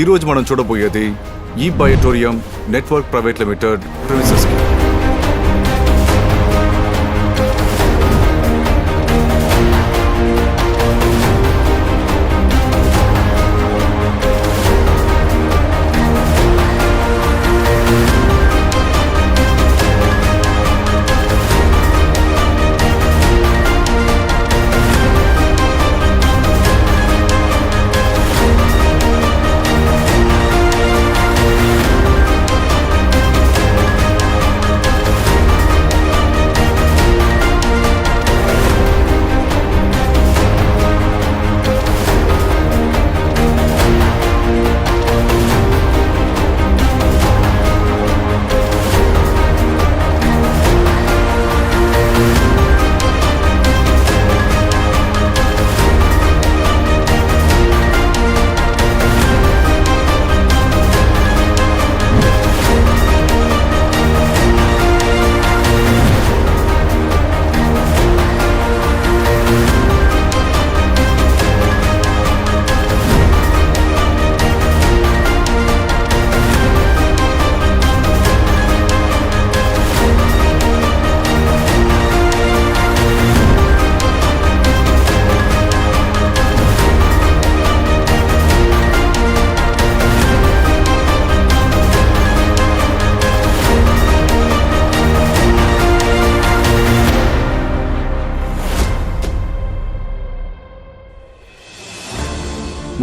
ఈరోజు మనం చూడబోయేది ఈ Biotorium network private limited premises కి.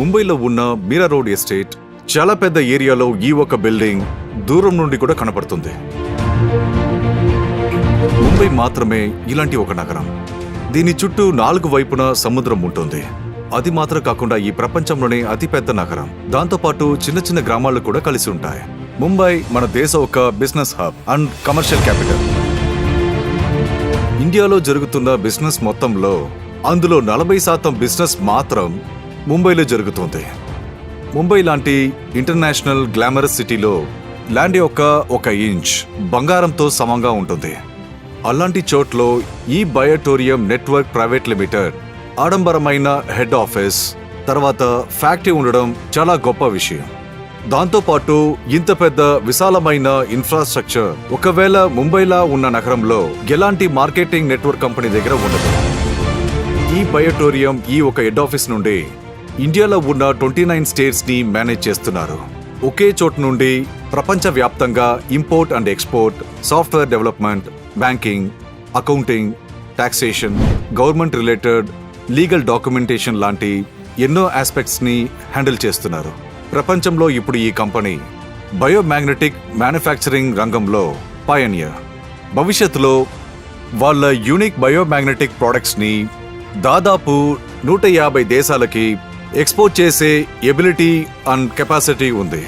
ముంబైలో ఉన్న మీరా రోడ్ ఎస్టేట్ చాలా పెద్ద ఏరియాలో ఈ ఒక బిల్డింగ్ దూరం నుండి కూడా కనపడుతుంది. ముంబై మాత్రమే ఇలాంటి ఒక నగరం. దీని చుట్టూ 4 వైపున సముద్రం ఉంటుంది. అది మాత్రం కాకుండా ఈ ప్రపంచంలోనే అతిపెద్ద నగరం. దాంతోపాటు చిన్న చిన్న గ్రామాలు కూడా కలిసి ఉంటాయి. ముంబై మన దేశ ఒక business hub and commercial capital. ఇండియాలో జరుగుతున్న బిజినెస్ మొత్తంలో అందులో 40% బిజినెస్ మాత్రం ముంబైలో జరుగుతుంది. ముంబై లాంటి ఇంటర్నేషనల్ గ్లామరస్ సిటీలో ల్యాండ్ యొక్క 1 ఇంచ్ బంగారంతో సమంగా ఉంటుంది. అలాంటి చోట్లో ఈ బయోటోరియం నెట్వర్క్ ప్రైవేట్ లిమిటెడ్ ఆడంబరమైన హెడ్ ఆఫీస్ తర్వాత ఫ్యాక్టరీ ఉండడం చాలా గొప్ప విషయం. దాంతోపాటు ఇంత పెద్ద విశాలమైన ఇన్ఫ్రాస్ట్రక్చర్ ఒకవేళ ముంబైలా ఉన్న నగరంలో ఎలాంటి మార్కెటింగ్ నెట్వర్క్ కంపెనీ దగ్గర ఉండదు. ఈ బయోటోరియం ఈ ఒక హెడ్ ఆఫీస్ నుండి ఇండియాలో ఉన్న 29 స్టేట్స్ ని మేనేజ్ చేస్తున్నారు. ఒకే చోటు నుండి ప్రపంచవ్యాప్తంగా import and export, software development, banking, accounting, taxation, government related, legal documentation లాంటి ఎన్నో ఆస్పెక్ట్స్ ని హ్యాండిల్ చేస్తున్నారు. ప్రపంచంలో ఇప్పుడు ఈ కంపెనీ బయోమాగ్నెటిక్ మ్యానుఫ్యాక్చరింగ్ రంగంలో పయనియర్. భవిష్యత్తులో వాళ్ళ యూనిక్ బయోమాగ్నెటిక్ ప్రొడక్ట్స్ ని దాదాపు 150 దేశాలకి ఎక్స్పోర్ట్ చేసే ఎబిలిటీ అండ్ కెపాసిటీ ఉంది.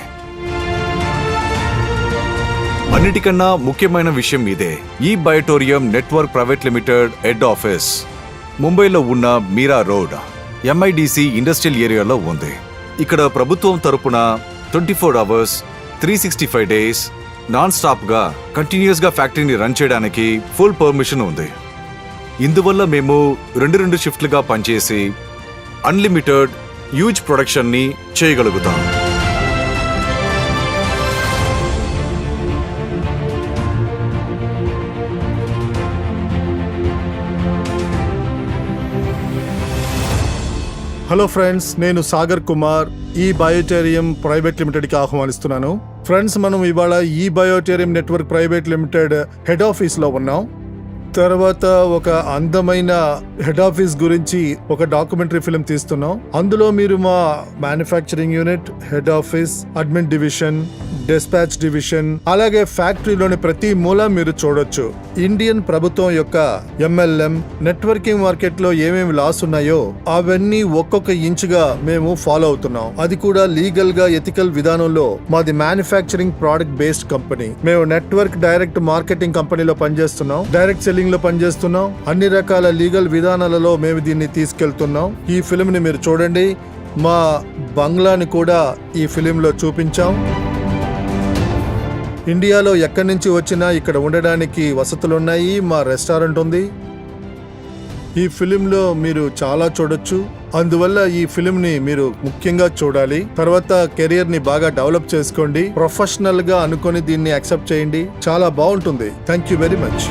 అన్నిటికన్నా ముఖ్యమైన విషయం ఇదే. ఈ Biotorium network private limited head office ముంబైలో ఉన్న మీరా రోడ్ MIDC ఇండస్ట్రియల్ ఏరియాలో ఉంది. ఇక్కడ ప్రభుత్వం తరపున 24 అవర్స్ 365 డేస్ నాన్ స్టాప్ గా కంటిన్యూస్ గా ఫ్యాక్టరీని రన్ చేయడానికి ఫుల్ పర్మిషన్ ఉంది. ఇందువల్ల మేము 2 షిఫ్ట్లుగా పనిచేసి అన్లిమిటెడ్ హ్యూజ్ ప్రొడక్షన్ ని చేయగలుగుతాం. హలో ఫ్రెండ్స్, నేను సాగర్ కుమార్ ఈ బయోటోరియం ప్రైవేట్ లిమిటెడ్ కి ఆహ్వానిస్తున్నాను. ఫ్రెండ్స్, మనం ఇవాళ ఈ Biotorium network private limited head office లో ఉన్నాం. తర్వాత ఒక అందమైన హెడ్ ఆఫీస్ గురించి ఒక డాక్యుమెంటరీ ఫిల్మ్ తీస్తున్నాం. అందులో మీరు మా manufacturing unit, head office, admin division, dispatch division, అలాగే ఫ్యాక్టరీలోని ప్రతి మూల మీరు చూడొచ్చు. ఇండియన్ ప్రభుత్వం యొక్క MLM నెట్వర్కింగ్ మార్కెట్ లో ఏమేమి లాస్ ఉన్నాయో అవన్నీ ఒక్కొక్క ఇంచుగా మేము ఫాలో అవుతున్నాం. అది కూడా లీగల్ గా ఎథికల్ విధానంలో. మాది మ్యానుఫ్యాక్చరింగ్ ప్రోడక్ట్ బేస్డ్ కంపెనీ. మేము నెట్వర్క్ డైరెక్ట్ మార్కెటింగ్ కంపెనీలో పనిచేస్తున్నాం, డైరెక్ట్ సెల్లింగ్ లో పనిచేస్తున్నాం. అన్ని రకాల లీగల్ విధానాలలో మేము దీన్ని తీసుకెళ్తున్నాం. ఈ ఫిల్మ్ ని మీరు చూడండి. మా బంగ్లాని కూడా ఈ ఫిలిం లో చూపించాం. ఇండియాలో ఎక్కడి నుంచి వచ్చినా ఇక్కడ ఉండడానికి వసతులున్నాయి. మా రెస్టారెంట్ ఉంది. ఈ ఫిలింలో మీరు చాలా చూడొచ్చు. అందువల్ల ఈ ఫిల్మ్ ని మీరు ముఖ్యంగా చూడాలి. తర్వాత కెరియర్ ని బాగా డెవలప్ చేసుకోండి. ప్రొఫెషనల్ గా అనుకొని దీన్ని యాక్సెప్ట్ చేయండి. చాలా బాగుంటుంది. Thank you very much.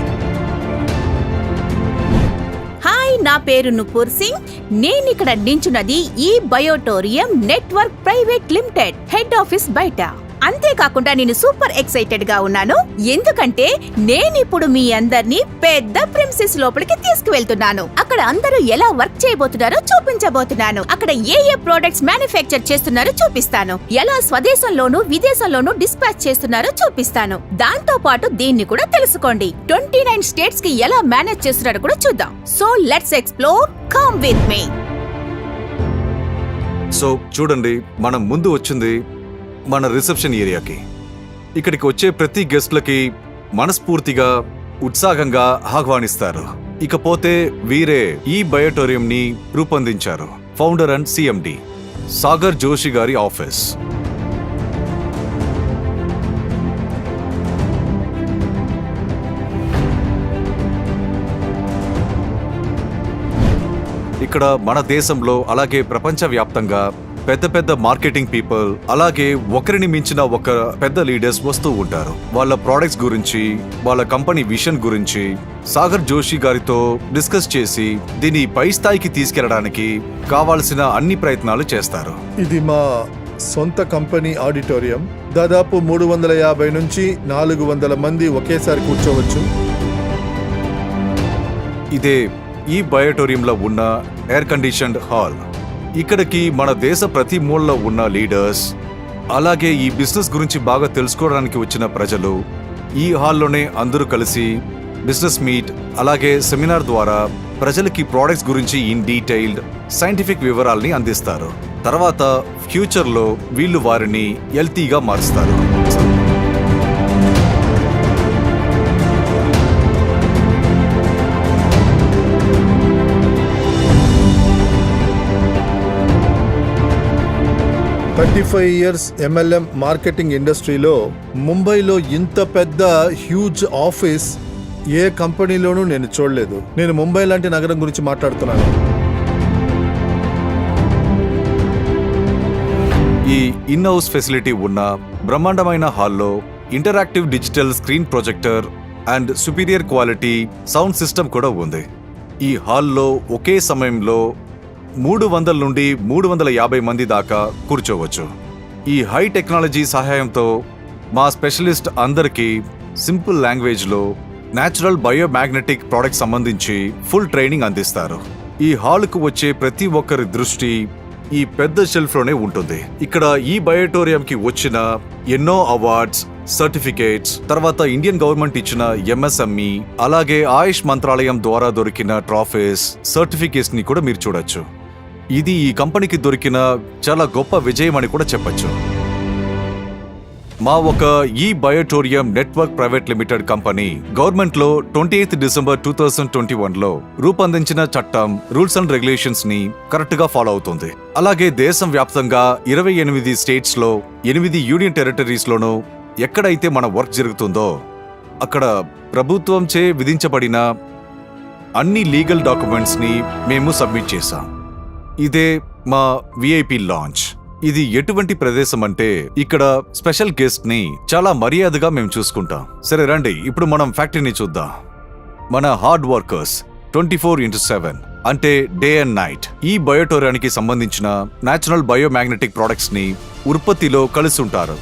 Hi, నా పేరు నుపూర్ సింగ్. నేనిక్కడ నించున్నది ఈ Biotorium network private limited head office బయట. అంతేకాకుండా నేను సూపర్ ఎక్సైటెడ్ గా ఉన్నాను, ఎందుకంటే నేనిప్పుడు మీ అందరినీ పెద్ద ప్రిన్సెస్ లోపలికి తీసుకువెళ్తున్నాను. అక్కడ అందరూ ఎలా వర్క్ చేయబోతున్నారో చూపించబోతున్నాను. అక్కడ ఏ ప్రొడక్ట్స్ మ్యానుఫ్యాక్చర్ చేస్తున్నారో చూపిస్తాను. ఎలా స్వదేశంలోనూ విదేశంలోనూ డిస్పాచ్ చేస్తున్నారో చూపిస్తాను. దాంతో పాటు దీన్ని కూడా తెలుసుకోండి. 29 స్టేట్స్ కి ఎలా మేనేజ్ చేస్తున్నారో కూడా చూద్దాం. So let's explore. Come with me. So చూడండి, మనం ముందు వచ్చింది మన రిసెప్షన్ ఏరియాకి. ఇక్కడికి వచ్చే ప్రతి గెస్ట్లకి మనస్ఫూర్తిగా ఉత్సాహంగా ఆహ్వానిస్తారు. ఇకపోతే వీరే ఈ బయోటోరియం ని రూపొందించారు. Founder and CMD Sagar Joshi గారి ఆఫీస్. ఇక్కడ మన దేశంలో అలాగే ప్రపంచవ్యాప్తంగా పెద్ద పెద్ద మార్కెటింగ్ పీపుల్, అలాగే ఒకరిని మించిన ఒక పెద్ద లీడర్స్ వస్తూ ఉంటారు. వాళ్ళ ప్రోడక్ట్స్ గురించి, వాళ్ళ కంపెనీ విజన్ గురించి సాగర్ జోషి గారితో డిస్కస్ చేసి దీన్ని పై స్థాయికి తీసుకెళ్లడానికి కావాల్సిన అన్ని ప్రయత్నాలు చేస్తారు. ఇది మా సొంత కంపెనీ ఆడిటోరియం. దాదాపు 350 నుంచి 400 మంది ఒకేసారి కూర్చోవచ్చు. ఇదే ఈ బయోటోరియంలో ఉన్న ఎయిర్ కండిషన్డ్ హాల్. ఇక్కడికి మన దేశ ప్రతి మూలలో ఉన్న లీడర్స్, అలాగే ఈ బిజినెస్ గురించి బాగా తెలుసుకోవడానికి వచ్చిన ప్రజలు ఈ హాల్లోనే అందరూ కలిసి బిజినెస్ మీట్ అలాగే సెమినార్ ద్వారా ప్రజలకి ప్రోడక్ట్స్ గురించి ఇన్ డీటెయిల్డ్ సైంటిఫిక్ వివరాల్ని అందిస్తారు. తర్వాత ఫ్యూచర్లో వీళ్ళు వారిని హెల్తీగా మారుస్తారు. years MLM మార్కెటింగ్ ఇండస్ట్రీలో ముంబైలో ఇంత పెద్ద హ్యూజ్ ఆఫీస్ ఏ కంపెనీలోనూ నేను చూడలేదు. నేను ముంబై లాంటి నగరం గురించి మాట్లాడుతున్నాను. ఈ ఇన్ హౌస్ ఫెసిలిటీ ఉన్న బ్రహ్మాండమైన హాల్లో interactive digital screen projector and superior quality sound system కూడా ఉంది. ఈ హాల్లో ఒకే సమయంలో 300 నుండి 350 మంది దాకా కూర్చోవచ్చు. ఈ హై టెక్నాలజీ సహాయంతో మా స్పెషలిస్ట్ అందరికీ సింపుల్ లాంగ్వేజ్లో న్యాచురల్ బయోమాగ్నెటిక్ ప్రోడక్ట్ సంబంధించి ఫుల్ ట్రైనింగ్ అందిస్తారు. ఈ హాల్కు వచ్చే ప్రతి ఒక్కరి దృష్టి ఈ పెద్ద షెల్ఫ్లోనే ఉంటుంది. ఇక్కడ ఈ బయోటోరియంకి వచ్చిన ఎన్నో అవార్డ్స్, సర్టిఫికేట్స్, తర్వాత ఇండియన్ గవర్నమెంట్ ఇచ్చిన ఎంఎస్ఎంఈ, అలాగే ఆయుష్ మంత్రాలయం ద్వారా దొరికిన ట్రాఫీస్, సర్టిఫికేట్స్ ని కూడా మీరు చూడొచ్చు. ఇది ఈ కంపెనీకి దొరికిన చాలా గొప్ప విజయం అని కూడా చెప్పొచ్చు. మా ఒక ఈ Biotorium network private limited company government లో 28 డిసెంబర్ 2021లో రూపొందించిన చట్టం, రూల్స్ అండ్ రెగ్యులేషన్స్ ని కరెక్ట్ గా ఫాలో అవుతుంది. అలాగే దేశం వ్యాప్తంగా 28 స్టేట్స్ లో 8 యూనియన్ టెరిటరీస్ లోనూ ఎక్కడైతే మన వర్క్ జరుగుతుందో అక్కడ ప్రభుత్వంచే విధించబడిన అన్ని లీగల్ డాక్యుమెంట్స్ ని మేము సబ్మిట్ చేశాం. ఇదే మా విఐపి లాంచ్. ఇది ఎటువంటి ప్రదేశం అంటే ఇక్కడ స్పెషల్ గెస్ట్ ని చాలా మర్యాదగా మేము చూసుకుంటాం. సరే రండి, ఇప్పుడు మనం ఫ్యాక్టరీని చూద్దాం. మన హార్డ్ వర్కర్స్ 24/7 అంటే డే అండ్ నైట్ ఈ బయోటోరియానికి సంబంధించిన న్యాచురల్ బయోమాగ్నెటిక్ ప్రొడక్ట్స్ ని ఉత్పత్తిలో కలిసి ఉంటారు.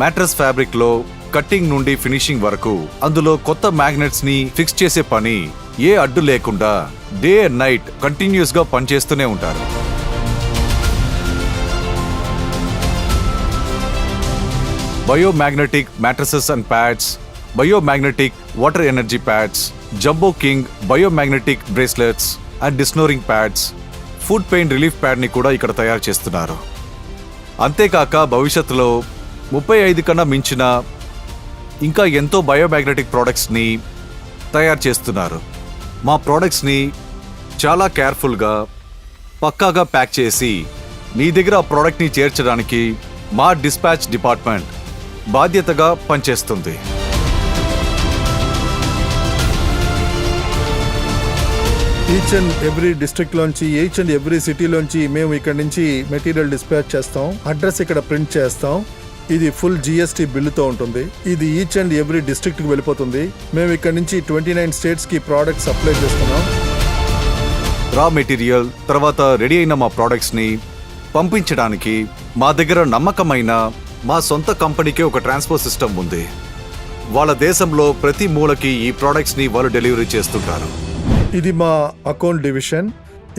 మ్యాట్రస్ ఫ్యాబ్రిక్ లో కట్టింగ్ నుండి ఫినిషింగ్ వరకు అందులో కొత్త మ్యాగ్నెట్స్ ని ఫిక్స్ చేసే పని ఏ అడ్డు లేకుండా డే అండ్ నైట్ కంటిన్యూస్ గా పనిచేస్తూనే ఉంటారు. Biomagnetic mattresses and pads, biomagnetic water energy pads, jumbo king biomagnetic bracelets and desnoring pads, foot pain relief pad ని కూడా ఇక్కడ తయారు చేస్తున్నారు. అంతేకాక భవిష్యత్తులో 35 కన్నా మించిన ఇంకా ఎంతో బయోమాగ్నెటిక్ ప్రోడక్ట్స్ ని తయారు చేస్తున్నారు. మా ప్రోడక్ట్స్ ని చాలా కేర్ఫుల్గా పక్కాగా ప్యాక్ చేసి మీ దగ్గర ఆ ప్రోడక్ట్ ని చేర్చడానికి మా డిస్పాచ్ డిపార్ట్మెంట్ బాధ్యతగా ఈచ్ అండ్ ఎవ్రీ డిస్ట్రిక్ట్ లోంచి, ఈచ్ అండ్ ఎవ్రీ సిటీలోంచి మేము ఇక్కడ నుంచి మెటీరియల్ డిస్పాచ్ చేస్తాం. అడ్రస్ ఇక్కడ ప్రింట్ చేస్తాం. ఇది ఫుల్ జిఎస్టీ బిల్లుతో ఉంటుంది. ఇది ఈచ్ అండ్ ఎవ్రీ డిస్ట్రిక్ట్ కి వెళ్ళిపోతుంది. మేము ఇక్కడ నుంచి 29 స్టేట్స్ కి ప్రోడక్ట్ సప్లై చేస్తున్నాం. రా మెటీరియల్ తర్వాత రెడీ అయిన మా ప్రోడక్ట్స్ ని పంపించడానికి మా దగ్గర నమ్మకమైన మా సొంత కంపెనీకి ఒక ట్రాన్స్పోర్ట్ సిస్టమ్ ఉంది. వాళ్ళ దేశంలో ప్రతి మూలకి ఈ ప్రోడక్ట్స్ ని వాళ్ళు డెలివరీ చేస్తుంటారు. ఇది మా అకౌంట్ డివిజన్.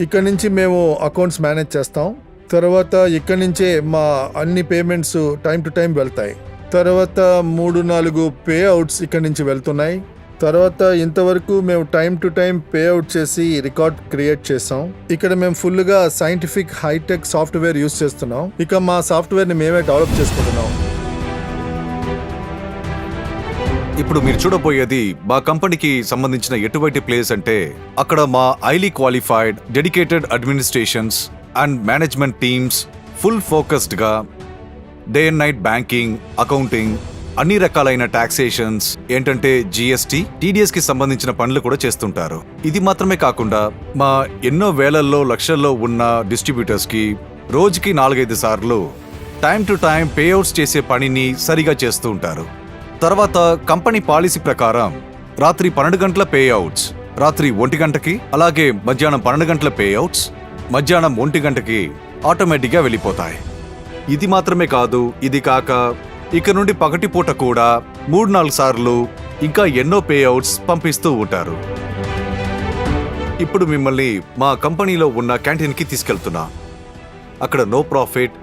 ఇక్కడ నుంచి మేము అకౌంట్స్ మేనేజ్ చేస్తాం. తర్వాత ఇక్కడ నుంచే మా అన్ని పేమెంట్స్ టైం టు టైం వెళ్తాయి. తర్వాత 3-4 పే అవుట్స్ ఇక్కడ నుంచి వెళ్తున్నాయి. తర్వాత ఇంతవరకు మేము time to time pay out చేసి రికార్డ్ క్రియేట్ చేసాం. ఇక్కడ మేము ఫుల్గా సైంటిఫిక్ హైటెక్ సాఫ్ట్వేర్ యూస్ చేస్తున్నాం. ఇక మా సాఫ్ట్వేర్ని మేమే డెవలప్ చేసుకుంటున్నాం. ఇప్పుడు మీరు చూడబోయేది మా కంపెనీకి సంబంధించిన ఎటువంటి ప్లేస్ అంటే అక్కడ మా highly qualified dedicated administrations and management teams full focused గా day and night banking, accounting, అన్ని రకాలైన టాక్సేషన్స్ ఏంటంటే జిఎస్టీ, టీడీఎస్ కి సంబంధించిన పనులు కూడా చేస్తుంటారు. ఇది మాత్రమే కాకుండా మా ఎన్నో వేలల్లో లక్షల్లో ఉన్న డిస్ట్రిబ్యూటర్స్ కి రోజుకి 4-5 సార్లు టైం టు టైం పేఅవుట్స్ చేసే పనిని సరిగా చేస్తూ ఉంటారు. తర్వాత కంపెనీ పాలసీ ప్రకారం రాత్రి 12 గంటల పేఅవుట్స్ రాత్రి 1 గంటకి, అలాగే మధ్యాహ్నం 12 గంటల పేఅవుట్స్ మధ్యాహ్నం 1 గంటకి ఆటోమేటిక్గా వెళ్ళిపోతాయి. ఇది మాత్రమే కాదు, ఇది కాక ఇక నుండి పగటిపూట కూడా 3-4 సార్లు ఇంకా ఎన్నో పేఅవుట్స్ పంపిస్తూ ఉంటారు. ఇప్పుడు మిమ్మల్ని మా కంపెనీలో ఉన్న క్యాంటీన్కి తీసుకెళ్తున్నా. అక్కడ నో ప్రాఫిట్,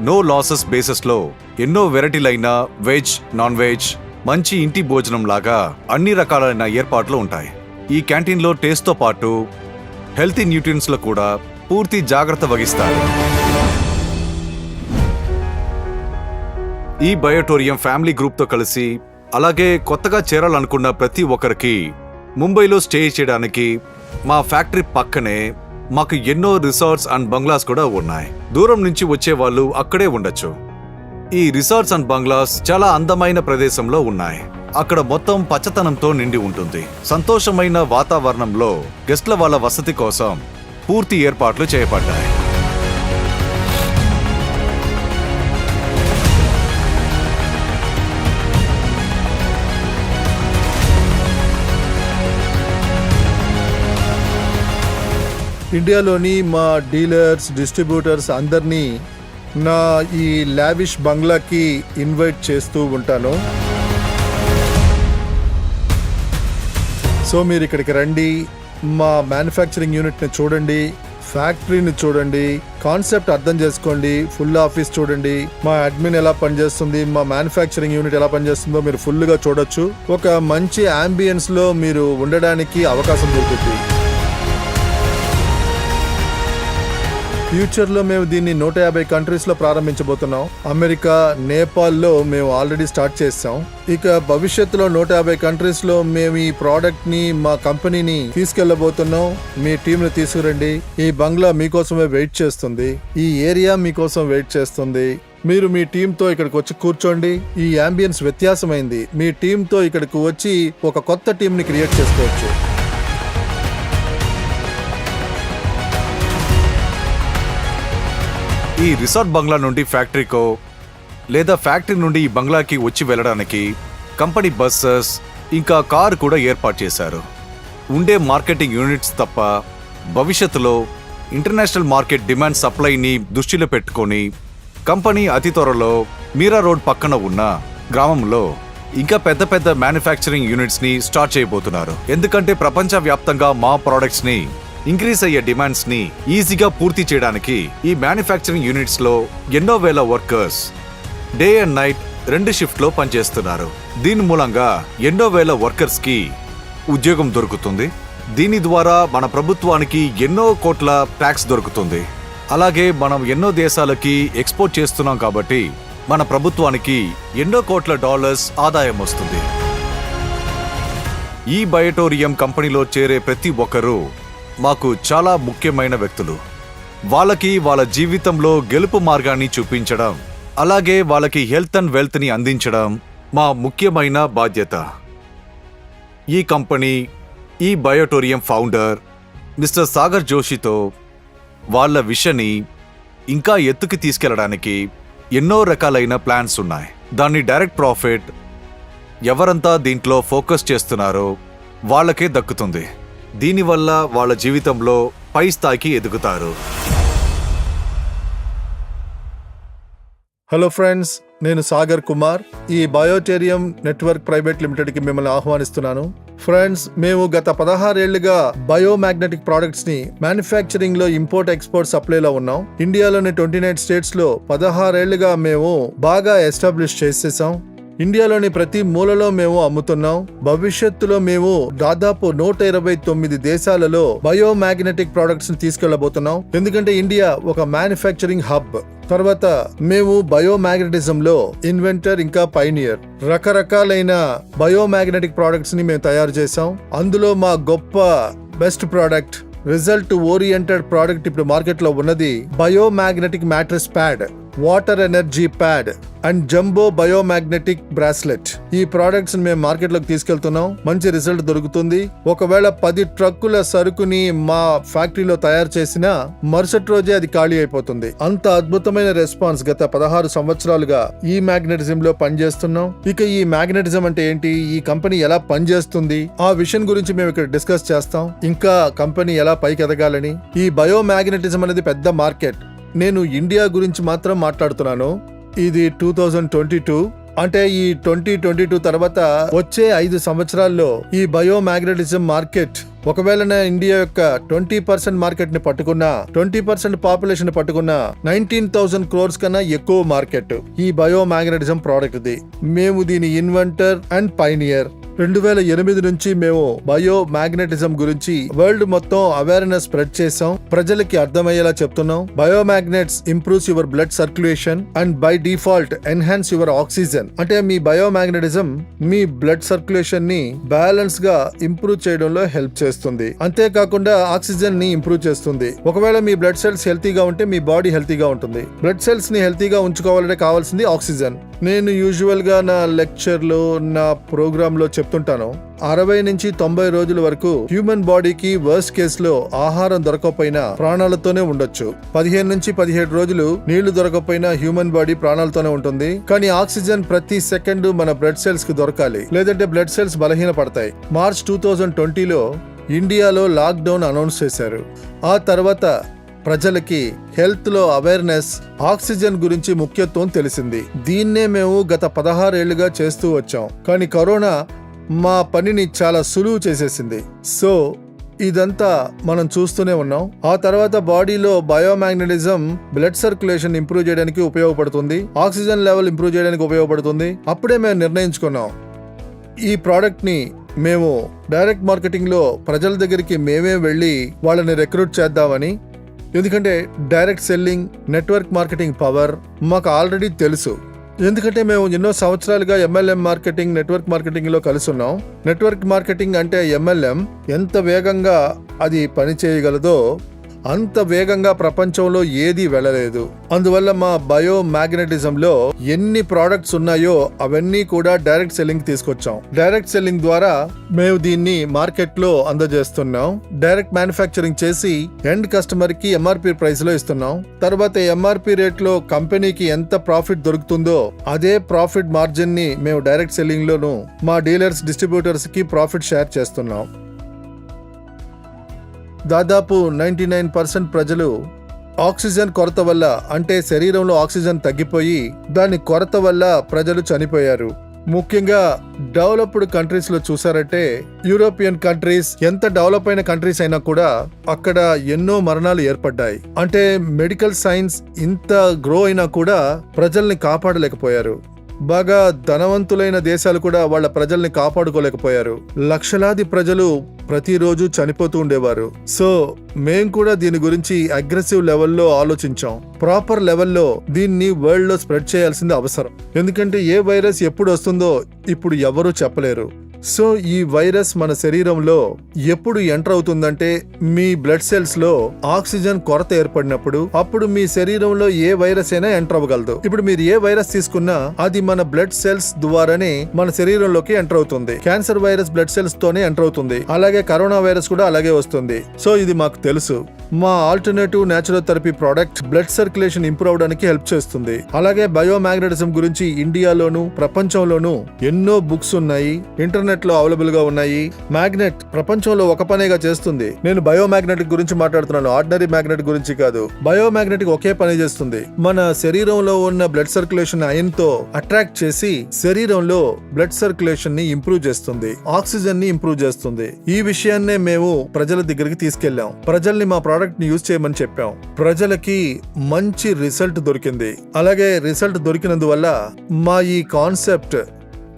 నో లాసెస్ బేసిస్లో ఎన్నో వెరైటీలైన వెజ్, నాన్ వెజ్, మంచి ఇంటి భోజనం లాగా అన్ని రకాలైన ఏర్పాట్లు ఉంటాయి. ఈ క్యాంటీన్లో టేస్ట్తో పాటు హెల్తీ న్యూట్రియన్స్లో కూడా పూర్తి జాగ్రత్త వహిస్తారు. ఈ బయోటోరియం ఫ్యామిలీ గ్రూప్తో కలిసి, అలాగే కొత్తగా చేరాలనుకున్న ప్రతి ఒక్కరికి ముంబైలో స్టే చేయడానికి మా ఫ్యాక్టరీ పక్కనే మాకు ఎన్నో రిసార్ట్స్ అండ్ బంగ్లాస్ కూడా ఉన్నాయి. దూరం నుంచి వచ్చే వాళ్ళు అక్కడే ఉండొచ్చు. ఈ రిసార్ట్స్ అండ్ బంగ్లాస్ చాలా అందమైన ప్రదేశంలో ఉన్నాయి. అక్కడ మొత్తం పచ్చతనంతో నిండి ఉంటుంది. సంతోషమైన వాతావరణంలో గెస్ట్ల వాళ్ళ వసతి కోసం పూర్తి ఏర్పాట్లు చేయబడ్డాయి. ఇండియాలోని మా డీలర్స్, డిస్ట్రిబ్యూటర్స్ అందరినీ నా ఈ లావిష్ బంగ్లాకి ఇన్వైట్ చేస్తూ ఉంటాను. సో మీరు ఇక్కడికి రండి, మా మ్యానుఫ్యాక్చరింగ్ యూనిట్ని చూడండి, ఫ్యాక్టరీని చూడండి, కాన్సెప్ట్ అర్థం చేసుకోండి, ఫుల్ ఆఫీస్ చూడండి, మా అడ్మిన్ ఎలా పనిచేస్తుంది, మా మ్యానుఫ్యాక్చరింగ్ యూనిట్ ఎలా పనిచేస్తుందో మీరు ఫుల్గా చూడొచ్చు. ఒక మంచి అంబియన్స్లో మీరు ఉండడానికి అవకాశం దొరుకుతుంది. ఫ్యూచర్లో మేము దీన్ని 150 కంట్రీస్లో ప్రారంభించబోతున్నాం. అమెరికా, నేపాల్లో మేము ఆల్రెడీ స్టార్ట్ చేసాం. ఇక భవిష్యత్తులో 150 కంట్రీస్లో మేము ఈ ప్రోడక్ట్ని, మా కంపెనీని తీసుకెళ్లబోతున్నాం. మీ టీంని తీసుకురండి. ఈ బంగ్లా మీకోసమే వెయిట్ చేస్తుంది. ఈ ఏరియా మీకోసం వెయిట్ చేస్తుంది. మీరు మీ టీంతో ఇక్కడికి వచ్చి కూర్చోండి. ఈ అంబియన్స్ వ్యత్యాసమైంది. మీ టీంతో ఇక్కడికి వచ్చి ఒక కొత్త టీంని క్రియేట్ చేసుకోవచ్చు. ఈ రిసార్ట్ బంగ్లా నుండి ఫ్యాక్టరీకో లేదా ఫ్యాక్టరీ నుండి ఈ బంగ్లాకి వచ్చి వెళ్ళడానికి కంపెనీ బస్సెస్ ఇంకా కారు కూడా ఏర్పాటు చేశారు. ఉండే మార్కెటింగ్ యూనిట్స్ తప్ప భవిష్యత్తులో ఇంటర్నేషనల్ మార్కెట్ డిమాండ్ సప్లైని దృష్టిలో పెట్టుకొని కంపెనీ అతి త్వరలో మీరా రోడ్ పక్కన ఉన్న గ్రామంలో ఇంకా పెద్ద పెద్ద మ్యానుఫ్యాక్చరింగ్ యూనిట్స్ని స్టార్ట్ చేయబోతున్నారు. ఎందుకంటే ప్రపంచవ్యాప్తంగా మా ప్రోడక్ట్స్ని ఇంక్రీజ్ అయ్యే డిమాండ్స్ ని ఈజీగా పూర్తి చేయడానికి ఈ మ్యానుఫ్యాక్చరింగ్ యూనిట్స్ లో ఎన్నో వేల వర్కర్స్ డే అండ్ నైట్ 2 షిఫ్ట్లో పనిచేస్తున్నారు. దీని మూలంగా ఎన్నో వేల వర్కర్స్ కి ఉద్యోగం దొరుకుతుంది. దీని ద్వారా మన ప్రభుత్వానికి ఎన్నో కోట్ల ట్యాక్స్ దొరుకుతుంది. అలాగే మనం ఎన్నో దేశాలకి ఎక్స్పోర్ట్ చేస్తున్నాం కాబట్టి మన ప్రభుత్వానికి ఎన్నో కోట్ల డాలర్స్ ఆదాయం వస్తుంది. ఈ బయోటోరియం కంపెనీలో చేరే ప్రతి ఒక్కరూ మాకు చాలా ముఖ్యమైన వ్యక్తులు. వాళ్ళకి వాళ్ళ జీవితంలో గెలుపు మార్గాన్ని చూపించడం, అలాగే వాళ్ళకి హెల్త్ అండ్ వెల్త్ ని అందించడం మా ముఖ్యమైన బాధ్యత. ఈ కంపెనీ, ఈ బయోటోరియం ఫౌండర్ మిస్టర్ సాగర్ జోషితో వాళ్ళ విషన్ని ఇంకా ఎత్తుకి తీసుకెళ్లడానికి ఎన్నో రకాలైన ప్లాన్స్ ఉన్నాయి. దాన్ని డైరెక్ట్ ప్రాఫిట్ ఎవరంతా దీంట్లో ఫోకస్ చేస్తున్నారో వాళ్ళకే దక్కుతుంది. దీనివల్ల వాళ్ళ జీవితంలో పై స్థాయికి ఎదుగుతారు. హలో ఫ్రెండ్స్, నేను సాగర్ కుమార్. ఈ బయోటేరియం నెట్వర్క్ ప్రైవేట్ లిమిటెడ్కి మిమ్మల్ని ఆహ్వానిస్తున్నాను. ఫ్రెండ్స్, మేము గత 16 ఏళ్లుగా బయోమాగ్నెటిక్ ప్రొడక్ట్స్ ని మ్యానుఫ్యాక్చరింగ్ లో ఇంపోర్ట్ ఎక్స్పోర్ట్ సప్లైలో ఉన్నాం. ఇండియాలోని 29 స్టేట్స్ లో 16 ఏళ్లుగా మేము బాగా ఎస్టాబ్లిష్ చేసేసాం. ఇండియాలోని ప్రతి మూలలో మేము అమ్ముతున్నాం. భవిష్యత్తులో మేము దాదాపు 129 దేశాలలో బయోమాగ్నెటిక్ ప్రొడక్ట్స్ ని తీసుకెళ్లబోతున్నాం. ఎందుకంటే ఇండియా ఒక మ్యానుఫ్యాక్చరింగ్ హబ్. తర్వాత మేము బయోమాగ్నెటిజం లో ఇన్వెంటర్ ఇంకా పైనియర్. రకరకాలైన బయోమాగ్నెటిక్ ప్రొడక్ట్స్ ని మేము తయారు చేసాం. అందులో మా గొప్ప best product, result oriented product ఇప్పుడు మార్కెట్ లో ఉన్నది biomagnetic mattress pad, water energy pad and jumbo biomagnetic bracelet. ఈ ప్రోడక్ట్స్ మేము మార్కెట్ లోకి తీసుకెళ్తున్నాం. మంచి రిజల్ట్ దొరుకుతుంది. ఒకవేళ 10 ట్రక్కుల సరుకుని మా ఫ్యాక్టరీలో తయారు చేసినా మరుసటి రోజే అది ఖాళీ అయిపోతుంది. అంత అద్భుతమైన రెస్పాన్స్ గత 16 సంవత్సరాలుగా ఈ మ్యాగ్నెటిజం లో పనిచేస్తున్నాం. ఇక ఈ మ్యాగ్నెటిజం అంటే ఏంటి, ఈ కంపెనీ ఎలా పనిచేస్తుంది, ఆ విషయం గురించి మేము ఇక్కడ డిస్కస్ చేస్తాం. ఇంకా కంపెనీ ఎలా పైకి ఎదగాలని. ఈ బయోమాగ్నెటిజం అనేది పెద్ద మార్కెట్. నేను ఇండియా గురించి మాత్రం మాట్లాడుతున్నాను. ఇది 2022, అంటే ఈ 2022 తర్వాత వచ్చే 5 సంవత్సరాల్లో ఈ బయోమాగ్నెటిజం మార్కెట్ ఒకవేళ ఇండియా యొక్క 20% మార్కెట్ ని పట్టుకున్నా, 20% పాపులేషన్ పట్టుకున్నా 19,000 crores కన్నా ఎక్కువ మార్కెట్ ఈ బయోమాగ్నెటిజం ప్రోడక్ట్ ది. మేము దీని ఇన్వెంటర్ అండ్ పైనియర్. 2008 నుంచి మేము బయోమాగ్నెటిజం గురించి వరల్డ్ మొత్తం అవేర్నెస్ స్ప్రెడ్ చేసాం. ప్రజలకి అర్థమయ్యేలా చెప్తున్నాం. Biomagnets improves your blood circulation and by default enhance your oxygen. అంటే మీ బయోమాగ్నెటిజం మీ బ్లడ్ సర్క్యులేషన్ ని బ్యాలెన్స్ గా ఇంప్రూవ్ చేయడంలో హెల్ప్ చేస్తుంది. అంతేకాకుండా ఆక్సిజన్ ని ఇంప్రూవ్ చేస్తుంది. ఒకవేళ మీ బ్లడ్ సెల్స్ హెల్తీగా ఉంటే మీ బాడీ హెల్తీగా ఉంటుంది. బ్లడ్ సెల్స్ ని హెల్తీగా ఉంచుకోవాలంటే కావాల్సింది ఆక్సిజన్. నేను యూజువల్ గా నా లెక్చర్లో, నా ప్రోగ్రామ్ లో చెప్తుంటాను, 60 నుంచి 90 రోజుల వరకు హ్యూమన్ బాడీకి వర్స్ట్ కేసులో ఆహారం దొరకకపోయినా ప్రాణాలతోనే ఉండొచ్చు. 15 నుంచి 17 రోజులు నీళ్లు దొరకకపోయినా హ్యూమన్ బాడీ ప్రాణాలతోనే ఉంటుంది. కానీ ఆక్సిజన్ ప్రతి సెకండ్ మన బ్లడ్ సెల్స్ కి దొరకాలి, లేదంటే బ్లడ్ సెల్స్ బలహీన పడతాయి. మార్చ్ 2020లో ఇండియాలో లాక్డౌన్ అనౌన్స్ చేశారు. ఆ తర్వాత ప్రజలకి హెల్త్ లో అవేర్నెస్, ఆక్సిజన్ గురించి ముఖ్యత్వం తెలిసింది. దీన్నే మేము గత 16 ఏళ్లుగా చేస్తూ వచ్చాం. కానీ కరోనా మా పనిని చాలా సులువు చేసేసింది. సో ఇదంతా మనం చూస్తూనే ఉన్నాం. ఆ తర్వాత బాడీలో బయోమాగ్నెటిజం బ్లడ్ సర్క్యులేషన్ ఇంప్రూవ్ చేయడానికి ఉపయోగపడుతుంది, ఆక్సిజన్ లెవెల్ ఇంప్రూవ్ చేయడానికి ఉపయోగపడుతుంది. అప్పుడే మేము నిర్ణయించుకున్నాం ఈ ప్రోడక్ట్ ని మేము డైరెక్ట్ మార్కెటింగ్ లో ప్రజల దగ్గరికి మేమే వెళ్ళి వాళ్ళని రిక్రూట్ చేద్దామని. ఎందుకంటే direct selling, network marketing power మాకు ఆల్రెడీ తెలుసు. ఎందుకంటే మేము ఎన్నో సంవత్సరాలుగా MLM మార్కెటింగ్, నెట్వర్క్ మార్కెటింగ్ లో కలిసి ఉన్నాం. నెట్వర్క్ మార్కెటింగ్ అంటే MLM ఎంత వేగంగా అది పని చేయగలదో అంత వేగంగా ప్రపంచంలో ఏదీ వెళ్ళలేదు. అందువల్ల మా బయోమాగ్నెటిజం లో ఎన్ని ప్రోడక్ట్స్ ఉన్నాయో అవన్నీ కూడా డైరెక్ట్ సెల్లింగ్ తీసుకొచ్చాం. డైరెక్ట్ సెల్లింగ్ ద్వారా మేము దీన్ని మార్కెట్ లో అందజేస్తున్నాం. డైరెక్ట్ మ్యానుఫ్యాక్చరింగ్ చేసి ఎండ్ కస్టమర్ కి MRP ప్రైస్ లో ఇస్తున్నాం. తర్వాత MRP రేట్ లో కంపెనీకి ఎంత ప్రాఫిట్ దొరుకుతుందో అదే ప్రాఫిట్ మార్జిన్ ని మేము డైరెక్ట్ సెల్లింగ్ లోను మా డీలర్స్, డిస్ట్రిబ్యూటర్స్ కి ప్రాఫిట్ షేర్ చేస్తున్నాం. దాదాపు 99% ప్రజలు ఆక్సిజన్ కొరత వల్ల, అంటే శరీరంలో ఆక్సిజన్ తగ్గిపోయి దాని కొరత వల్ల ప్రజలు చనిపోయారు. ముఖ్యంగా డెవలప్డ్ కంట్రీస్ లో చూసారంటే, యూరోపియన్ కంట్రీస్ ఎంత డెవలప్ అయిన కంట్రీస్ అయినా కూడా అక్కడ ఎన్నో మరణాలు ఏర్పడ్డాయి. అంటే మెడికల్ సైన్స్ ఇంత గ్రో అయినా కూడా ప్రజల్ని కాపాడలేకపోయారు. బాగా ధనవంతులైన దేశాలు కూడా వాళ్ళ ప్రజల్ని కాపాడుకోలేకపోయారు. లక్షలాది ప్రజలు ప్రతిరోజు చనిపోతూ ఉండేవారు. సో మేం కూడా దీని గురించి అగ్రెసివ్ లెవెల్లో ఆలోచించాం. ప్రాపర్ లెవెల్లో దీన్ని వరల్డ్ లో స్ప్రెడ్ చేయాల్సింది అవసరం. ఎందుకంటే ఏ వైరస్ ఎప్పుడు వస్తుందో ఇప్పుడు ఎవరూ చెప్పలేరు. సో ఈ వైరస్ మన శరీరంలో ఎప్పుడు ఎంటర్ అవుతుందంటే మీ బ్లడ్ సెల్స్ లో ఆక్సిజన్ కొరత ఏర్పడినప్పుడు అప్పుడు మీ శరీరంలో ఏ వైరస్ అయినా ఎంటర్ అవ్వగలదు. ఇప్పుడు మీరు ఏ వైరస్ తీసుకున్నా అది మన బ్లడ్ సెల్స్ ద్వారానే మన శరీరంలోకి ఎంటర్ అవుతుంది. క్యాన్సర్ వైరస్ బ్లడ్ సెల్స్ తోనే ఎంటర్ అవుతుంది. అలాగే కరోనా వైరస్ కూడా అలాగే వస్తుంది. సో ఇది మాకు తెలుసు. మా alternative natural therapy product blood circulation improve అవడానికి హెల్ప్ చేస్తుంది. అలాగే బయోమాగ్నెటిజం గురించి ఇండియాలోను ప్రపంచంలోను ఎన్నో బుక్స్ ఉన్నాయి, ఇంటర్నెట్ లో అవైలబుల్ గా ఉన్నాయి. మ్యాగ్నెట్ ప్రపంచంలో ఒక పనేగా చేస్తుంది. నేను బయోమాగ్నెటిక్ గురించి మాట్లాడుతున్నాను, ఆర్డినరీ మ్యాగ్నెట్ గురించి కాదు. బయోమాగ్నెటిక్ ఒకే పని చేస్తుంది. మన శరీరంలో ఉన్న బ్లడ్ సర్క్యులేషన్ అయన్ తో అట్రాక్ట్ చేసి శరీరంలో బ్లడ్ సర్క్యులేషన్ ని ఇంప్రూవ్ చేస్తుంది, ఆక్సిజన్ ని ఇంప్రూవ్ చేస్తుంది. ఈ విషయాన్నే మేము ప్రజల దగ్గరికి తీసుకెళ్లాం. ప్రజల్ని మా ప్రోడక్ట్ ని యూజ్ చేయమని చెప్పాం. ప్రజలకి మంచి రిజల్ట్ దొరికింది. అలాగే రిజల్ట్ దొరికినందువల్ల మా ఈ కాన్సెప్ట్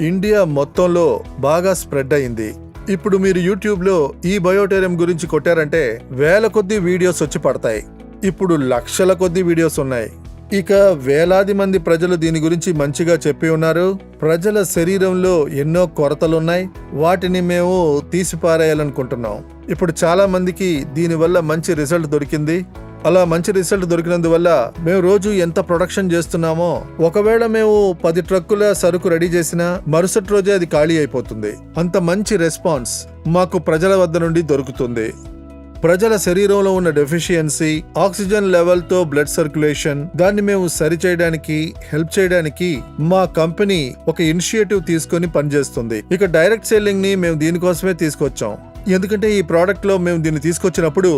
ఇండియా మొత్తంలో బాగా స్ప్రెడ్ అయింది. ఇప్పుడు మీరు యూట్యూబ్ లో ఈ బయోటేరియం గురించి కొట్టారంటే వేల కొద్ది వీడియోస్ వచ్చి పడతాయి. ఇప్పుడు లక్షల కొద్ది వీడియోస్ ఉన్నాయి. ఇక వేలాది మంది ప్రజలు దీని గురించి మంచిగా చెప్పి ఉన్నారు. ప్రజల శరీరంలో ఎన్నో కొరతలున్నాయి, వాటిని మేము తీసిపారేయాలనుకుంటున్నాం. ఇప్పుడు చాలా మందికి దీనివల్ల మంచి రిజల్ట్ దొరికింది. అలా మంచి రిజల్ట్ దొరికినందువల్ల మేము రోజు ఎంత ప్రొడక్షన్ చేస్తున్నామో, ఒకవేళ మేము 10 ట్రక్కుల సరుకు రెడీ చేసినా మరుసటి రోజే అది ఖాళీ అయిపోతుంది. అంత మంచి రెస్పాన్స్ మాకు ప్రజల వద్ద నుండి దొరుకుతుంది. ప్రజల శరీరంలో ఉన్న డెఫిషియన్సీ, ఆక్సిజన్ లెవెల్ తో బ్లడ్ సర్క్యులేషన్, దాన్ని మేము సరిచేయడానికి హెల్ప్ చేయడానికి మా కంపెనీ ఒక ఇనిషియేటివ్ తీసుకొని పనిచేస్తుంది. ఇక డైరెక్ట్ సెల్లింగ్ ని మేము దీనికోసమే తీసుకొచ్చాం. ఎందుకంటే ఈ ప్రోడక్ట్ లో మేము దీన్ని తీసుకొచ్చినప్పుడు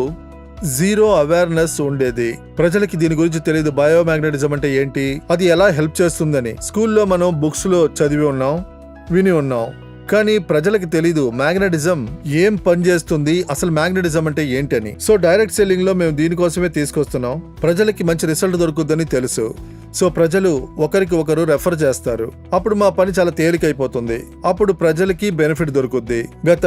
జీరో అవేర్నెస్ ఉండేది. ప్రజలకి దీని గురించి తెలియదు. బయోమాగ్నెటిజం అంటే ఏంటి, అది ఎలా హెల్ప్ చేస్తుందని స్కూల్లో మనం బుక్స్ లో చదివి ఉన్నాం, విని ఉన్నాం. కానీ ప్రజలకి తెలీదు మ్యాగ్నెటిజం ఏం పనిచేస్తుంది, అసలు మ్యాగ్నెటిజం అంటే ఏంటని. సో డైరెక్ట్ సెల్లింగ్ లో మేము దీనికోసమే తీసుకొస్తున్నాం. ప్రజలకి మంచి రిజల్ట్ దొరుకుతుందని తెలుసు. సో ప్రజలు ఒకరికి ఒకరు రెఫర్ చేస్తారు. అప్పుడు మా పని చాలా తేలికైపోతుంది. అప్పుడు ప్రజలకి బెనిఫిట్ దొరుకుద్ది. గత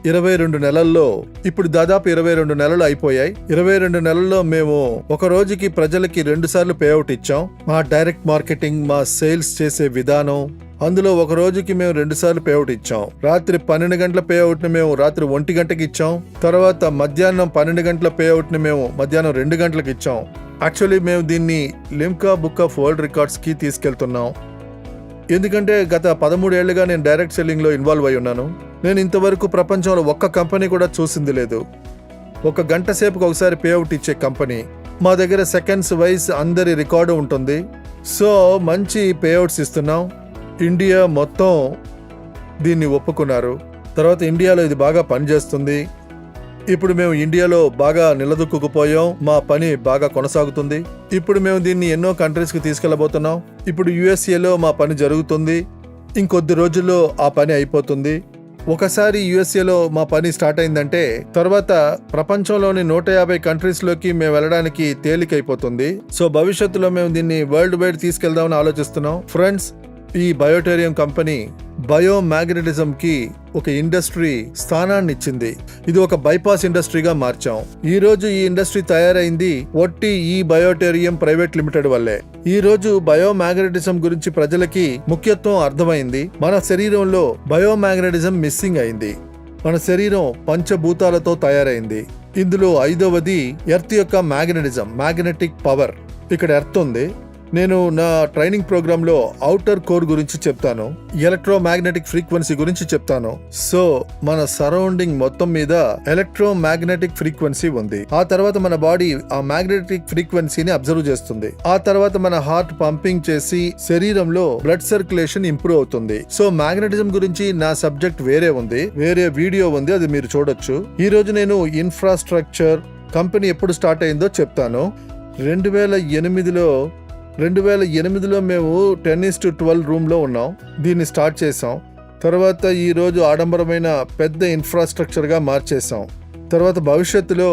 22 నెలల్లో ఇప్పుడు దాదాపు 22 నెలలు అయిపోయాయి. 22 నెలల్లో మేము ఒక రోజుకి ప్రజలకి 2 సార్లు పేఅవుట్ ఇచ్చాం. మా డైరెక్ట్ మార్కెటింగ్, మా సేల్స్ చేసే విధానం, అందులో ఒక రోజుకి మేము 2 సార్లు పేఅవుట్ ఇచ్చాం. రాత్రి 12 గంటల పేఅవుట్ ని మేము రాత్రి 1 గంటకి ఇచ్చాం. తర్వాత మధ్యాహ్నం 12 గంటల పేఅవుట్ ని మేము మధ్యాహ్నం 2 గంటలకు ఇచ్చాం. యాక్చువల్లీ మేము దీన్ని Limca book of world records కి తీసుకెళ్తున్నాం. ఎందుకంటే గత 13 ఏళ్లుగా నేను డైరెక్ట్ సెల్లింగ్ లో ఇన్వాల్వ్ అయి ఉన్నాను. నేను ఇంతవరకు ప్రపంచంలో ఒక్క కంపెనీ కూడా చూసింది లేదు. 1 గంట సేపుకి ఒకసారి పేఅవుట్ ఇచ్చే కంపెనీ. మా దగ్గర సెకండ్స్ వైజ్ అందరి రికార్డు ఉంటుంది. సో మంచి పేఅవుట్స్ ఇస్తున్నాం. ఇండియా మొత్తం దీన్ని ఒప్పుకున్నారు. తర్వాత ఇండియాలో ఇది బాగా పనిచేస్తుంది. ఇప్పుడు మేము ఇండియాలో బాగా నిలదొక్కుకుపోయాం. మా పని బాగా కొనసాగుతుంది. ఇప్పుడు మేము దీన్ని ఎన్నో కంట్రీస్కి తీసుకెళ్లబోతున్నాం. ఇప్పుడు యుఎస్ఏలో మా పని జరుగుతుంది. ఇంకొద్ది రోజుల్లో ఆ పని అయిపోతుంది. ఒకసారి యుఎస్ఏలో మా పని స్టార్ట్ అయిందంటే తర్వాత ప్రపంచంలోని 150 కంట్రీస్లోకి మేము వెళ్ళడానికి తేలికైపోతుంది. సో భవిష్యత్తులో మేము దీన్ని వరల్డ్ వైడ్ తీసుకెళ్దామని ఆలోచిస్తున్నాం. ఫ్రెండ్స్, ఈ బయోటేరియం కంపెనీ బయోమాగ్నెటిజం కి ఒక ఇండస్ట్రీ స్థానాన్ని ఇచ్చింది. ఇది ఒక బైపాస్ ఇండస్ట్రీగా మార్చాం. ఈ రోజు ఈ ఇండస్ట్రీ తయారైంది ఒట్టి ఈ బయోటేరియం ప్రైవేట్ లిమిటెడ్ వల్లే. ఈ రోజు బయోమాగ్నెటిజం గురించి ప్రజలకి ముఖ్యత్వం అర్థమైంది. మన శరీరంలో బయోమాగ్నెటిజం మిస్సింగ్ అయింది. మన శరీరం పంచభూతాలతో తయారైంది. ఇందులో 5వది ఎర్త్ యొక్క మ్యాగ్నెటిజం, మ్యాగ్నెటిక్ పవర్. ఇక్కడ ఎర్త్ ఉంది. నేను నా ట్రైనింగ్ ప్రోగ్రామ్ లో ఔటర్ కోర్ గురించి చెప్తాను, ఎలక్ట్రోమాగ్నెటిక్ ఫ్రీక్వెన్సీ గురించి చెప్తాను. సో మన సరౌండింగ్ మొత్తం మీద ఎలక్ట్రోమాగ్నెటిక్ ఫ్రీక్వెన్సీ ఉంది. ఆ తర్వాత మన బాడీ ఆ మ్యాగ్నెటిక్ ఫ్రీక్వెన్సీని అబ్జర్వ్ చేస్తుంది. ఆ తర్వాత మన హార్ట్ పంపింగ్ చేసి శరీరంలో బ్లడ్ సర్క్యులేషన్ ఇంప్రూవ్ అవుతుంది. సో మ్యాగ్నెటిజం గురించి నా సబ్జెక్ట్ వేరే ఉంది, వేరే వీడియో ఉంది, అది మీరు చూడొచ్చు. ఈ రోజు నేను ఇన్ఫ్రాస్ట్రక్చర్ కంపెనీ ఎప్పుడు స్టార్ట్ అయిందో చెప్తాను. 2008లో మేము 10:12 రూమ్ లో ఉన్నాం. దీన్ని స్టార్ట్ చేసాం. తర్వాత ఈ రోజు ఆడంబరమైన పెద్ద ఇన్ఫ్రాస్ట్రక్చర్ గా మార్చేసాం. తర్వాత భవిష్యత్తులో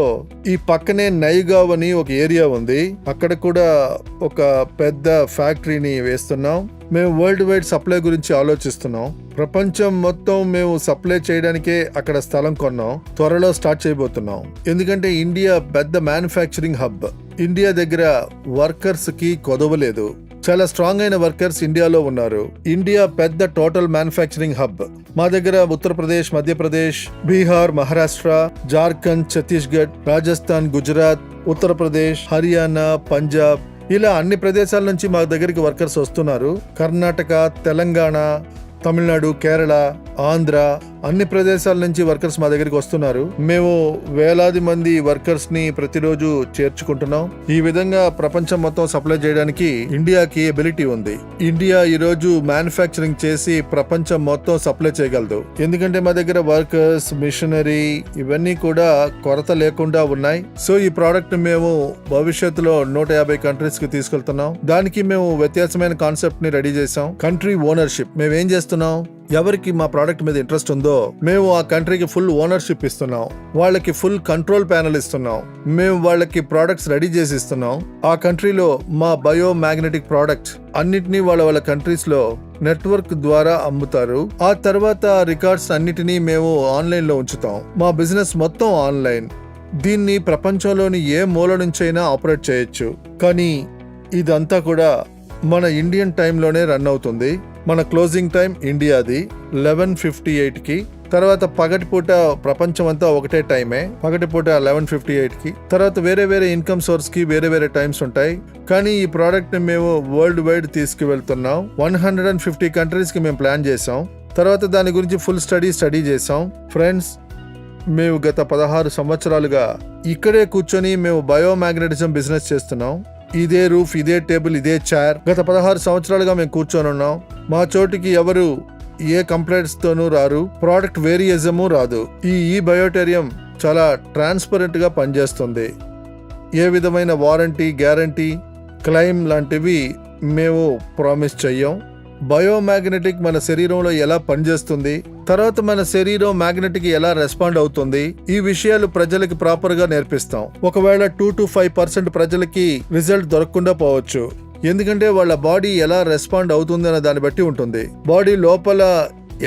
ఈ పక్కనే నైగావ్ అని ఒక ఏరియా ఉంది, అక్కడ కూడా ఒక పెద్ద ఫ్యాక్టరీని వేస్తున్నాం. మేము వరల్డ్ వైడ్ సప్లై గురించి ఆలోచిస్తున్నాం. ప్రపంచం మొత్తం మేము సప్లై చేయడానికే అక్కడ స్థలం కొన్నాం. త్వరలో స్టార్ట్ చేయబోతున్నాం. ఎందుకంటే ఇండియా పెద్ద మ్యానుఫ్యాక్చరింగ్ హబ్. ఇండియా దగ్గర వర్కర్స్ కి కొదవలేదు. చాలా స్ట్రాంగ్ అయిన వర్కర్స్ ఇండియాలో ఉన్నారు. ఇండియా పెద్ద టోటల్ మ్యానుఫ్యాక్చరింగ్ హబ్. మా దగ్గర ఉత్తరప్రదేశ్, మధ్యప్రదేశ్, బీహార్, మహారాష్ట్ర, జార్ఖండ్, ఛత్తీస్గఢ్, రాజస్థాన్, గుజరాత్, ఉత్తరప్రదేశ్, హర్యానా, పంజాబ్ ఇలా అన్ని ప్రదేశాల నుంచి మా దగ్గరికి వర్కర్స్ వస్తున్నారు. కర్ణాటక, తెలంగాణ, తమిళనాడు, కేరళ, ఆంధ్ర అన్ని ప్రదేశాల నుంచి వర్కర్స్ మా దగ్గరికి వస్తున్నారు. మేము వేలాది మంది వర్కర్స్ ని ప్రతిరోజు చేర్చుకుంటున్నాం. ఈ విధంగా ప్రపంచం మొత్తం సప్లై చేయడానికి ఇండియాకి ఎబిలిటీ ఉంది. ఇండియా ఈ రోజు మ్యానుఫ్యాక్చరింగ్ చేసి ప్రపంచం మొత్తం సప్లై చేయగలదు. ఎందుకంటే మా దగ్గర వర్కర్స్, మిషనరీ ఇవన్నీ కూడా కొరత లేకుండా ఉన్నాయి. సో ఈ ప్రోడక్ట్ మేము భవిష్యత్తులో 150 కంట్రీస్ కి తీసుకెళ్తున్నాం. దానికి మేము వ్యత్యాసమైన కాన్సెప్ట్ ని రెడీ చేసాం. Country ownership. మేము ఏం చేస్తున్నాం, ఎవరికి మా ప్రోడక్ట్ మీద ఇంట్రెస్ట్ ఉందో మేము ఆ కంట్రీకి ఫుల్ ఓనర్షిప్ ఇస్తున్నాం. వాళ్ళకి ఫుల్ కంట్రోల్ ప్యానల్ ఇస్తున్నాం. మేము వాళ్ళకి ప్రోడక్ట్స్ రెడీ చేసి ఇస్తున్నాం. ఆ కంట్రీలో మా బయో మ్యాగ్నెటిక్ ప్రోడక్ట్స్ అన్నిటినీ వాళ్ళ కంట్రీస్ లో నెట్వర్క్ ద్వారా అమ్ముతారు. ఆ తర్వాత రికార్డ్స్ అన్నిటినీ మేము ఆన్లైన్ లో ఉంచుతాం. మా బిజినెస్ మొత్తం ఆన్లైన్. దీన్ని ప్రపంచంలోని ఏ మూల నుంచైనా ఆపరేట్ చేయొచ్చు. కానీ ఇదంతా కూడా మన ఇండియన్ టైంలోనే రన్ అవుతుంది. మన క్లోజింగ్ టైం ఇండియాది 11:58కి. తర్వాత పగటిపూట ప్రపంచం అంతా ఒకటే టైమే. పగటిపూట 11:58కి. తర్వాత వేరే వేరే ఇన్కమ్ సోర్స్ కి వేరే వేరే టైమ్స్ ఉంటాయి. కానీ ఈ ప్రోడక్ట్ ని మేము వరల్డ్ వైడ్ తీసుకువెళ్తున్నాం. 150 కంట్రీస్ కి మేము ప్లాన్ చేసాం. తర్వాత దాని గురించి ఫుల్ స్టడీ చేసాం. ఫ్రెండ్స్, మేము గత 16 సంవత్సరాలుగా ఇక్కడే కూర్చొని మేము బయోమాగ్నెటిజం బిజినెస్ చేస్తున్నాం. ఇదే రూఫ్, ఇదే టేబుల్, ఇదే చైర్. గత 16 సంవత్సరాలుగా మేము కూర్చొని ఉన్నాం. మా చోటికి ఎవరు ఏ కంప్లైంట్స్ తోనూ రారు. ప్రోడక్ట్ వేరియేజము రాదు. ఈ బయోటేరియం చాలా ట్రాన్స్పరెంట్ గా పనిచేస్తుంది. ఏ విధమైన వారంటీ, గ్యారంటీ, క్లెయిమ్ లాంటివి మేము ప్రామిస్ చెయ్యం. బయోమాగ్నెటిక్ మన శరీరంలో ఎలా పనిచేస్తుంది, తర్వాత మన శరీరం మ్యాగ్నెటిక్ ఎలా రెస్పాండ్ అవుతుంది, ఈ విషయాలు ప్రజలకి ప్రాపర్ గా నేర్పిస్తాం. ఒకవేళ 2 to 5% ప్రజలకి రిజల్ట్ దొరకకుండా పోవచ్చు. ఎందుకంటే వాళ్ళ బాడీ ఎలా రెస్పాండ్ అవుతుంది అన్న దాన్ని బట్టి ఉంటుంది. బాడీ లోపల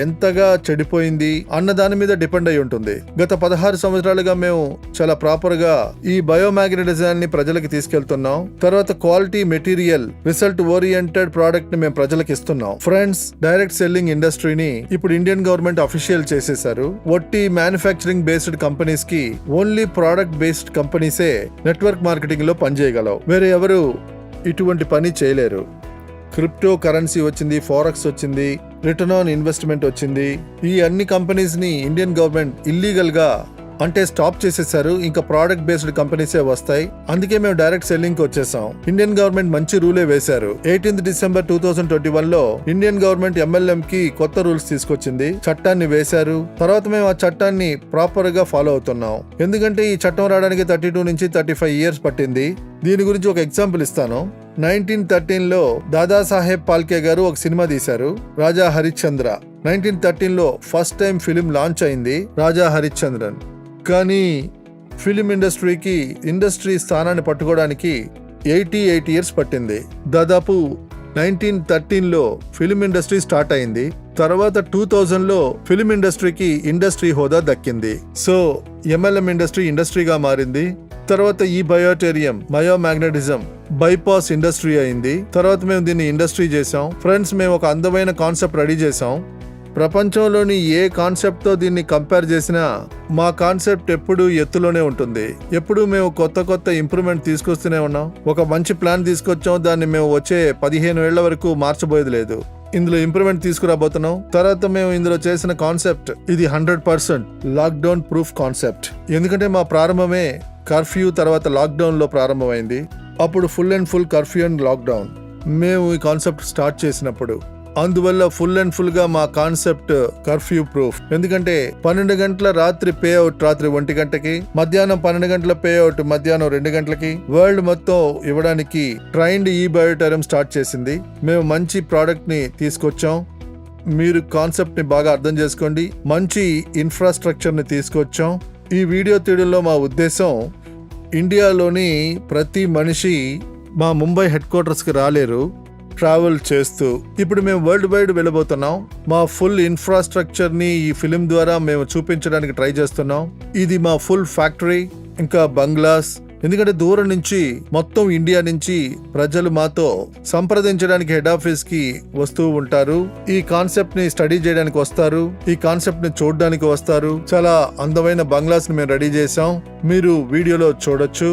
ఎంతగా చెడిపోయింది అన్న దాని మీద డిపెండ్ అయి ఉంటుంది. గత 16 సంవత్సరాలుగా మేము చాలా ప్రాపర్ గా ఈ బయోమాగ్నెటిజాన్ని ప్రజలకి తీసుకెళ్తున్నాం. తర్వాత quality material, result oriented product ని మేము ప్రజలకు ఇస్తున్నాం. ఫ్రెండ్స్, డైరెక్ట్ సెల్లింగ్ ఇండస్ట్రీని ఇప్పుడు ఇండియన్ గవర్నమెంట్ అఫీషియల్ చేసేశారు. ఒట్టి మ్యానుఫ్యాక్చరింగ్ బేస్డ్ కంపెనీస్ కి ఓన్లీ ప్రోడక్ట్ బేస్డ్ కంపెనీసే నెట్వర్క్ మార్కెటింగ్ లో పనిచేయగలవు. వేరే ఎవరు ఇటువంటి పని చేయలేరు. క్రిప్టో కరెన్సీ వచ్చింది, ఫారెక్స్ వచ్చింది, రిటర్న్ ఆన్ ఇన్వెస్ట్మెంట్ వచ్చింది. ఈ అన్ని కంపెనీస్ ని ఇండియన్ గవర్నమెంట్ ఇల్లీగల్ గా అంటే స్టాప్ చేసేసారు. ఇంకా ప్రోడక్ట్ బేస్డ్ కంపెనీసే వస్తాయి. అందుకే మేము డైరెక్ట్ సెల్లింగ్ కి వచ్చేసాం. ఇండియన్ గవర్నమెంట్ మంచి రూలే వేశారు. 18th December 2021 లో ఇండియన్ గవర్నమెంట్ MLM కి కొత్త రూల్స్ తీసుకొచ్చింది, చట్టాన్ని వేశారు. తర్వాత మేము ఆ చట్టాన్ని ప్రాపర్ గా ఫాలో అవుతున్నాం. ఎందుకంటే ఈ చట్టం రావడానికి 32 నుంచి 35 years పట్టింది. దీని గురించి ఒక ఎగ్జాంపుల్ ఇస్తాను. 1913లో దాదాసాహెబ్ పాల్కే గారు ఒక సినిమా తీశారు, రాజా హరిశ్చంద్ర. 1913లో ఫస్ట్ టైం ఫిలిం లాంచ్ అయింది, రాజా హరిశ్చంద్రన్. కానీ ఫిలిం ఇండస్ట్రీ స్థానాన్ని పట్టుకోవడానికి 88 years పట్టింది. దాదాపు 1913లో ఫిలిం ఇండస్ట్రీ స్టార్ట్ అయింది. తర్వాత 2000లో ఫిలిం ఇండస్ట్రీకి ఇండస్ట్రీ హోదా దక్కింది. సో MLM ఇండస్ట్రీగా మారింది. తర్వాత ఈ బయోమాగ్నెటిజం బైపాస్ ఇండస్ట్రీ అయింది. తర్వాత మేము దీన్ని ఇండస్ట్రీ చేసాం. ఫ్రెండ్స్, మేము ఒక అందమైన కాన్సెప్ట్ రెడీ చేసాం. ప్రపంచంలోని ఏ కాన్సెప్ట్ తో దీన్ని కంపేర్ చేసినా మా కాన్సెప్ట్ ఎప్పుడు ఎత్తులోనే ఉంటుంది. ఎప్పుడు మేము కొత్త ఇంప్రూవ్మెంట్ తీసుకొస్తూనే ఉన్నాం. ఒక మంచి ప్లాన్ తీసుకొచ్చాం, దాన్ని మేము వచ్చే 15 ఏళ్ల వరకు మార్చబోయేది లేదు. ఇందులో ఇంప్రూవ్మెంట్ తీసుకురాబోతున్నాం. తర్వాత మేము ఇందులో చేసిన కాన్సెప్ట్ ఇది 100% లాక్డౌన్ ప్రూఫ్ కాన్సెప్ట్. ఎందుకంటే మా ప్రారంభమే కర్ఫ్యూ తర్వాత లాక్డౌన్ లో ప్రారంభమైంది. అప్పుడు ఫుల్ కర్ఫ్యూ అండ్ లాక్డౌన్ మేము ఈ కాన్సెప్ట్ స్టార్ట్ చేసినప్పుడు. అందువల్ల ఫుల్ గా మా కాన్సెప్ట్ కర్ఫ్యూ ప్రూఫ్. ఎందుకంటే 12 గంటల రాత్రి పే అవుట్ రాత్రి 1 గంటకి, మధ్యాహ్నం 12 గంటల పే అవుట్ మధ్యాహ్నం 2 గంటలకి వరల్డ్ మొత్తం ఇవ్వడానికి ట్రైన్డ్ ఈ బయోటేరియం స్టార్ట్ చేసింది. మేము మంచి ప్రోడక్ట్ ని తీసుకొచ్చాం. మీరు కాన్సెప్ట్ ని బాగా అర్థం చేసుకోండి. మంచి ఇన్ఫ్రాస్ట్రక్చర్ ని తీసుకొచ్చాం. ఈ వీడియో తీయడంలో మా ఉద్దేశం, ఇండియాలోని ప్రతి మనిషి మా ముంబై హెడ్ క్వార్టర్స్ కి రాలేరు, ట్రావెల్ చేస్తూ. ఇప్పుడు మేము వరల్డ్ వైడ్ వెళ్ళబోతున్నాం. మా ఫుల్ ఇన్ఫ్రాస్ట్రక్చర్ ని ఈ ఫిలిం ద్వారా మేము చూపించడానికి ట్రై చేస్తున్నాం. ఇది మా ఫుల్ ఫ్యాక్టరీ, ఇంకా బంగ్లాస్, ఎందుకంటే దూరం నుంచి మొత్తం ఇండియా నుంచి ప్రజలు మాతో సంప్రదించడానికి హెడ్ ఆఫీస్ కి వస్తూ ఉంటారు. ఈ కాన్సెప్ట్ ని స్టడీ చేయడానికి వస్తారు, ఈ కాన్సెప్ట్ ని చూడడానికి వస్తారు. చాలా అందమైన బంగ్లాస్ ని మేము రెడీ చేసాం, మీరు వీడియోలో చూడొచ్చు.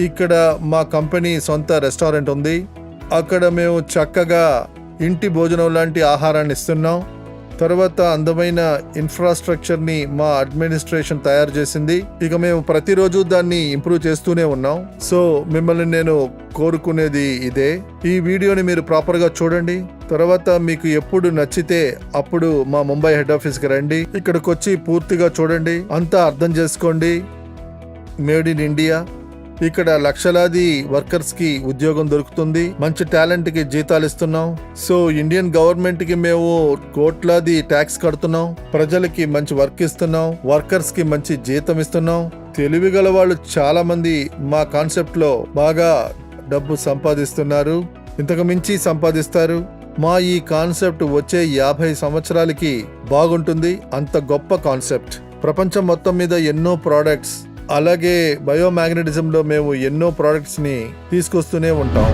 ఇక్కడ మా కంపెనీ సొంత రెస్టారెంట్ ఉంది. అక్కడ మేము చక్కగా ఇంటి భోజనం లాంటి ఆహారాన్ని ఇస్తున్నాం. తర్వాత అందమైన ఇన్ఫ్రాస్ట్రక్చర్ ని మా అడ్మినిస్ట్రేషన్ తయారు చేసింది. ఇక మేము ప్రతిరోజు దాన్ని ఇంప్రూవ్ చేస్తూనే ఉన్నాం. సో మిమ్మల్ని నేను కోరుకునేది ఇదే, ఈ వీడియోని మీరు ప్రాపర్ గా చూడండి. తర్వాత మీకు ఎప్పుడు నచ్చితే అప్పుడు మా ముంబై హెడ్ ఆఫీస్ కి రండి. ఇక్కడికి వచ్చి పూర్తిగా చూడండి, అంతా అర్థం చేసుకోండి. Made in India. ఇక్కడ లక్షలాది వర్కర్స్ కి ఉద్యోగం దొరుకుతుంది, మంచి టాలెంట్ కి జీతాలు ఇస్తున్నాం. సో ఇండియన్ గవర్నమెంట్ కి మేము కోట్లాది ట్యాక్స్ కడుతున్నాం, ప్రజలకి మంచి వర్క్ ఇస్తున్నాం, వర్కర్స్ కి మంచి జీతం ఇస్తున్నాం. తెలివి గల వాళ్ళు చాలా మంది మా కాన్సెప్ట్ లో బాగా డబ్బు సంపాదిస్తున్నారు, ఇంతకు మించి సంపాదిస్తారు. మా ఈ కాన్సెప్ట్ వచ్చే 50 సంవత్సరాలకి బాగుంటుంది. అంత గొప్ప కాన్సెప్ట్. ప్రపంచం మొత్తం మీద ఎన్నో ప్రోడక్ట్స్, అలాగే బయోమాగ్నెటిజంలో మేము ఎన్నో ప్రోడక్ట్స్ ని తీసుకొస్తూనే ఉంటాం.